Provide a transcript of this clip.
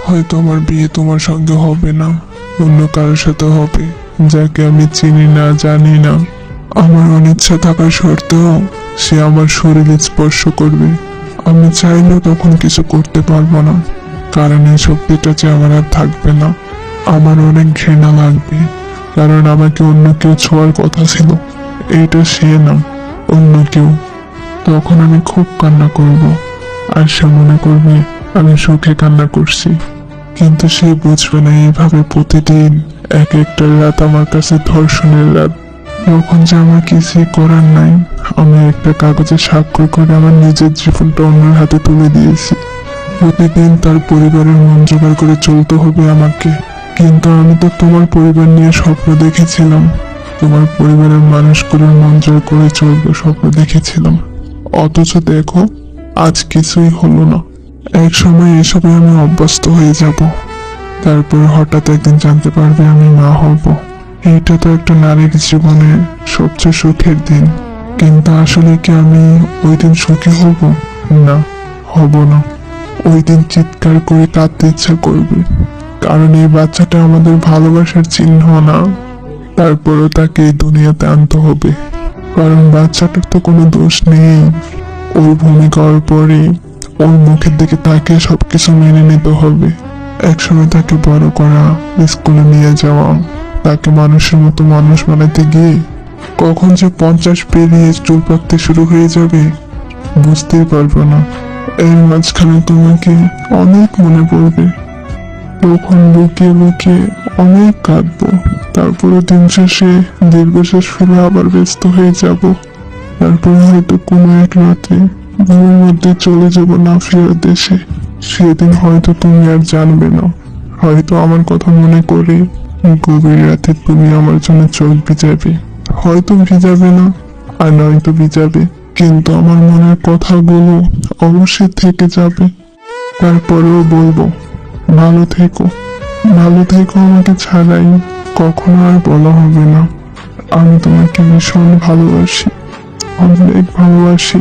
হয়তো আমার বিয়ে তোমার সঙ্গে হবে না, অন্য কারোর সাথে হবে, যাকে আমি চিনি না জানি না। আমার অনিচ্ছা থাকার সত্ত্বেও সে আমার শরীরে স্পর্শ করবে। আমি চাইলেও তখন কিছু করতে পারবো না, কারণ এই শক্তিটা যে আমার আর থাকবে না। আমার অনেক ঘৃণা লাগবে, কারণ আমাকে অন্য কেউ ছোঁয়ার কথা ছিল, এইটা সে না, অন্য কেউ। তখন আমি খুব কান্না করব, আর সে মনে করবে আমি সুখে কান্না করছি। কিন্তু সে বুঝবে না এইভাবে প্রতিদিন এক একটা রাত আমার কাছে ধর্ষণের রাত। যখন যে আমার কিছুই করার নাই, আমি একটা কাগজে স্বাক্ষর করে আমার নিজের জীবনটা অন্যের হাতে তুলে দিয়েছি। প্রতিদিন তার পরিবারের মন জোগাড় করে চলতে হবে আমাকে। কিন্তু আমি তো তোমার পরিবার নিয়ে স্বপ্ন দেখেছিলাম, তোমার পরিবারের মানুষগুলোর মন জয় করে চলবে স্বপ্ন দেখেছিলাম। অথচ দেখো, আজ কিছুই হলো না। এক সময় এসবে আমি অভ্যস্ত হয়ে যাব, তারপর হঠাৎ একদিন জানতে পারবে আমি মা হব। এইটা তো একটা নারীর জীবনে সবচেয়ে সুখের দিন। কিন্তু আসলে কি আমি ওই দিন সুখী হব? না, হব না। ওই দিন চিৎকার করে কাঁদতে ইচ্ছা করবে, কারণ এই বাচ্চাটা আমাদের ভালোবাসার চিহ্ন না। তারপরও তাকে এই দুনিয়াতে আনতে হবে, কারণ বাচ্চাটার তো কোনো দোষ নেই। ওর ভূমিকা ওর পরে, ওর মুখের দিকে তাকে সবকিছু মেনে নিতে হবে। একসময় তাকে বড় করা, স্কুলে নিয়ে যাওয়া, তাকে মানুষের মতো মানুষ বানাতে গিয়ে কখন যে 50 পেরিয়ে চুল পাকতে শুরু হয়ে যাবে বুঝতেই পারবো না। এর মাঝখানে তোমাকে অনেক মনে পড়বে, তখন লুকিয়ে লুকিয়ে অনেক কাঁদবো। তারপরে দিন শেষে দীর্ঘশ্বাস ফেলে আবার ব্যস্ত হয়ে যাব। তারপর হয়তো কোনো এক রাতে ঘুমের মধ্যে চলে যাব না ফেরার দেশে। সেদিন হয়তো তুমি আর জানবে না, হয়তো আমার কথা মনে করে গভীর রাতে তুমি আমার জন্য চোখ ভিজাবে। হয়তো ভিজাবে না, আর নয়তো ভিজাবে, কিন্তু আমার মনের কথাগুলো অবশ্যই থেকে যাবে। তারপরেও বলবো, ভালো থেকো, ভালো থেকো। আমাকে ছাড়াই কখনো আর বলা হবে না আমি তোমাকে ভীষণ ভালোবাসি, অনেক ভালোবাসি।